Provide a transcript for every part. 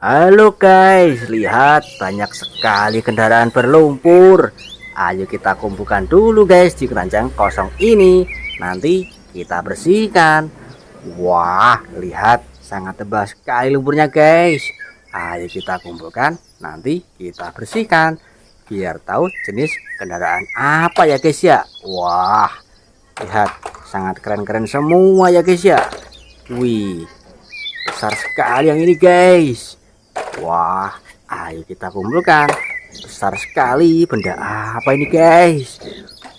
Halo guys, lihat banyak sekali kendaraan berlumpur. Ayo kita kumpulkan dulu guys di keranjang kosong ini. Nanti kita bersihkan. Wah, lihat sangat tebal sekali lumpurnya guys. Ayo kita kumpulkan, nanti kita bersihkan. Biar tahu jenis kendaraan apa ya guys ya. Wah, lihat sangat keren-keren semua ya guys ya. Wih, besar sekali yang ini guys. Wah, ayo kita kumpulkan. Besar sekali, benda apa ini guys?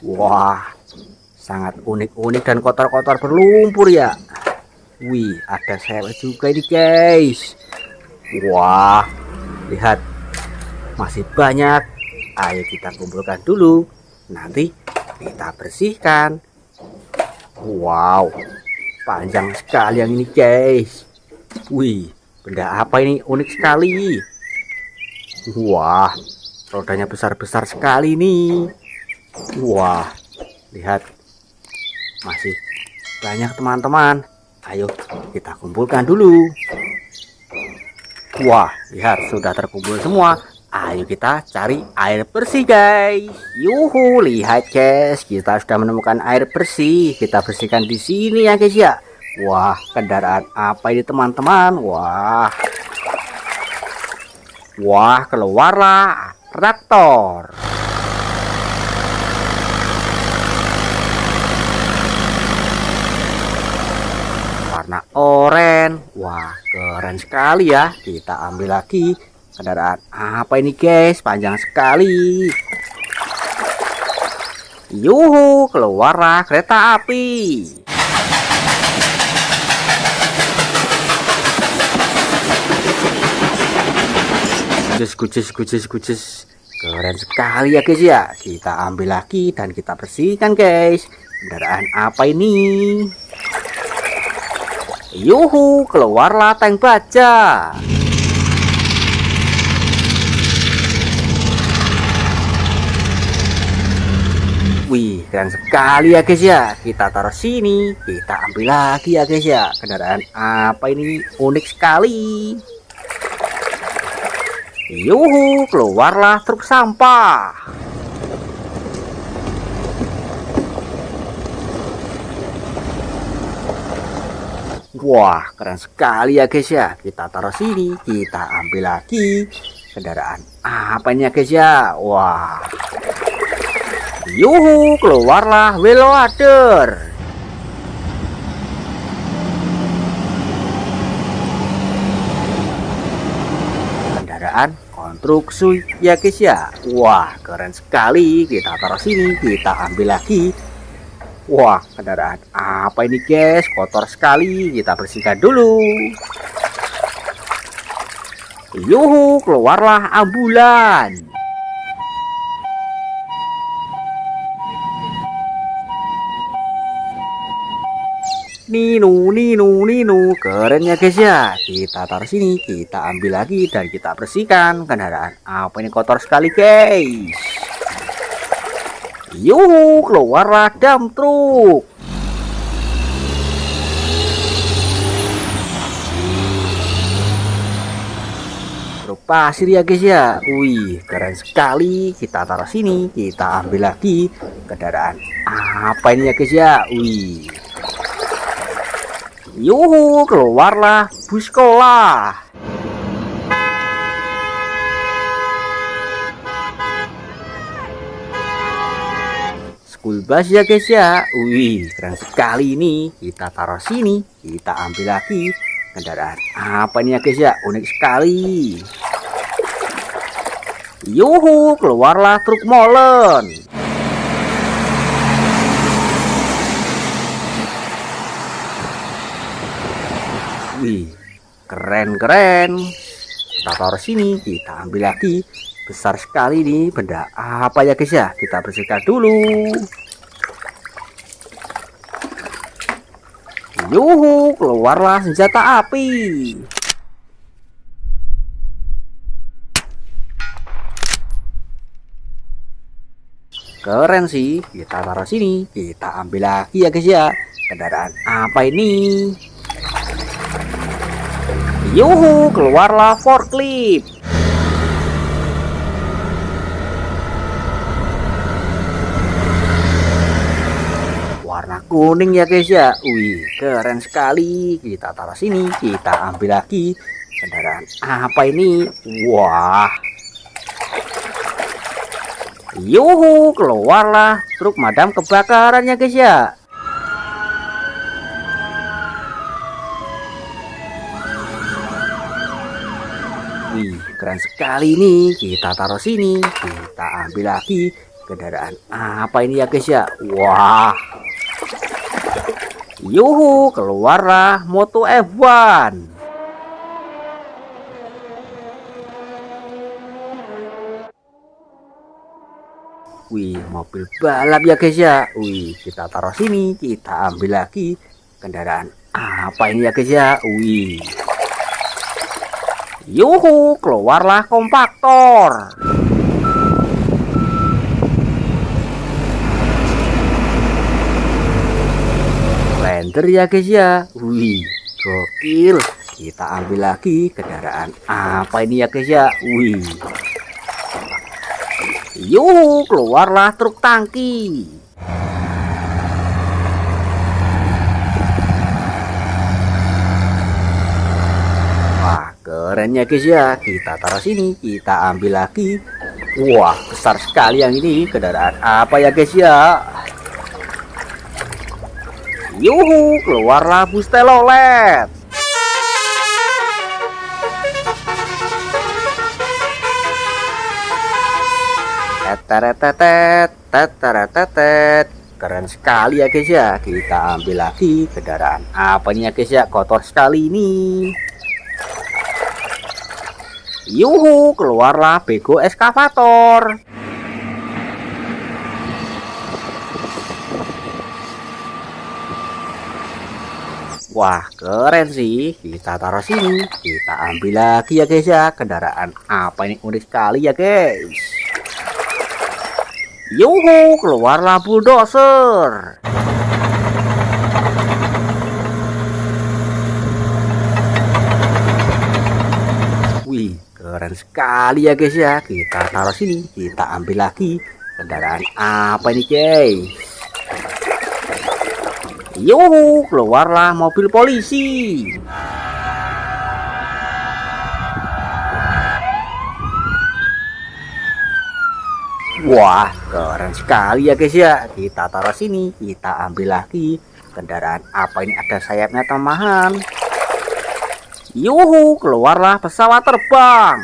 Wah, sangat unik-unik dan kotor-kotor berlumpur ya. Wih, ada cewek juga ini guys. Wah, lihat masih banyak. Ayo kita kumpulkan dulu, nanti kita bersihkan. Wow, panjang sekali yang ini guys. Wih, benda apa ini, unik sekali. Wah, rodanya besar-besar sekali nih. Wah, lihat masih banyak teman-teman. Ayo kita kumpulkan dulu. Wah, lihat sudah terkumpul semua. Ayo kita cari air bersih guys. Yuhu, lihat guys, kita sudah menemukan air bersih. Kita bersihkan di sini ya guys ya. Wah, kendaraan apa ini teman-teman? Wah, keluarlah traktor. Warna oranye. Wah, keren sekali ya. Kita ambil lagi. Kendaraan apa ini guys? Panjang sekali. Yuhu, keluarlah kereta api. Kucis. Keren sekali ya guys ya. Kita ambil lagi dan kita bersihkan guys. Kendaraan apa ini? Yuhu, keluarlah tank baja. Wih, keren sekali ya guys ya. Kita taruh sini, kita ambil lagi ya guys ya. Kendaraan apa ini? Unik sekali. Yuhu, keluarlah truk sampah. Wah, keren sekali ya guys ya. Kita taruh sini, kita ambil lagi. Kendaraan apa ini ya guys ya? Wah. Yuhu, keluarlah Veloader. Kendaraan konstruksi ya guys ya. Wah, keren sekali. Kita taruh sini, kita ambil lagi. Wah, kendaraan apa ini guys? Kotor sekali. Kita bersihkan dulu. Yuhu, keluarlah ambulan. Ninu, keren ya guys ya. Kita taruh sini, kita ambil lagi dan kita bersihkan. Kendaraan apa ini kotor sekali guys? Yuhu, keluarlah dump truk. Truk pasir ya guys ya. Wih, keren sekali. Kita taruh sini, kita ambil lagi. Kendaraan apa ini ya guys ya? Wih. Yuhu, keluarlah bus sekolah. School bus ya guys ya. Wih, keren sekali ini. Kita taruh sini, kita ambil lagi. Kendaraan apa ini ya guys ya? Unik sekali. Yuhu, keluarlah truk molen. Wih, keren. Kita taruh sini, kita ambil lagi. Besar sekali nih, benda apa ya guys ya? Kita bersihkan dulu. Yuhu, keluarlah senjata api. Keren sih. Kita taruh sini, kita ambil lagi ya guys ya. Kendaraan apa ini? Yuhu, keluarlah forklift. Warna kuning ya guys ya. Wih, keren sekali. Kita taruh sini, kita ambil lagi. Kendaraan apa ini? Wah. Yuhu, keluarlah truk madam kebakaran ya guys ya. Wih, keren sekali ini. Kita taruh sini, kita ambil lagi. Kendaraan apa ini ya guys ya? Wah. Yuhu, keluarlah moto F1. Wih, mobil balap ya guys ya. Wih, kita taruh sini, kita ambil lagi. Kendaraan apa ini ya guys ya? Wih. Yuhu, keluarlah kompaktor. Blender ya guys ya. Wih, gokil. Kita ambil lagi. Kendaraan apa ini ya guys ya? Wih. Yuhu, keluarlah truk tangki. Wah, keren ya guys ya. Kita taruh sini, kita ambil lagi. Wah, besar sekali yang ini. Kendaraan apa ya guys ya? Yuhu, keluarlah bus telolet. Tetetetetet. Keren sekali ya guys ya. Kita ambil lagi. Kendaraan apa nih ya guys ya? Kotor sekali ini. Yuhu, keluarlah bego eskavator. Wah, keren sih. Kita taruh sini, kita ambil lagi ya guys ya. Kendaraan apa ini? Unik sekali ya guys. Yuhu, keluarlah bulldozer. Wih, keren sekali ya guys ya. Kita taruh sini, kita ambil lagi. Kendaraan apa ini guys? Yuhu, keluarlah mobil polisi. Wah, keren sekali ya guys ya. Kita taruh sini, kita ambil lagi. Kendaraan apa ini? Ada sayapnya tambahan. Yuhu, keluarlah pesawat terbang.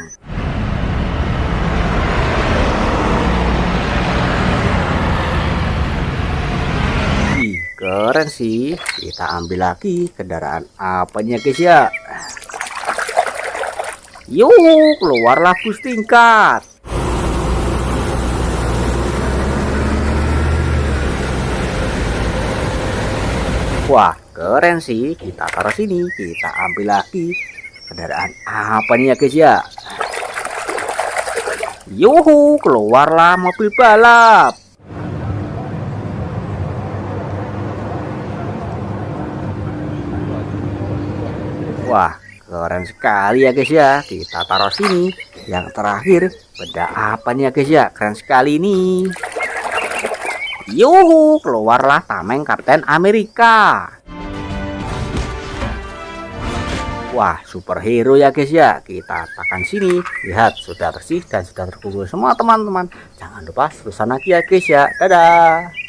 Keren sih. Kita ambil lagi. Kendaraan apa nih ya guys ya? Yuhu, keluarlah bus tingkat. Wah, keren sih. Kita taruh sini, kita ambil lagi. Kendaraan apa nih ya guys ya? Yuhu, keluarlah mobil balap. Wah, keren sekali ya guys ya. Kita taruh sini. Yang terakhir, benda apa nih ya guys ya? Keren sekali ini. Yuhu, keluarlah tameng Kapten Amerika. Wah, superhero ya guys ya. Kita tekan sini. Lihat, sudah bersih dan sudah terkumpul semua teman-teman. Jangan lupa terus lagi ya guys ya. Dadah.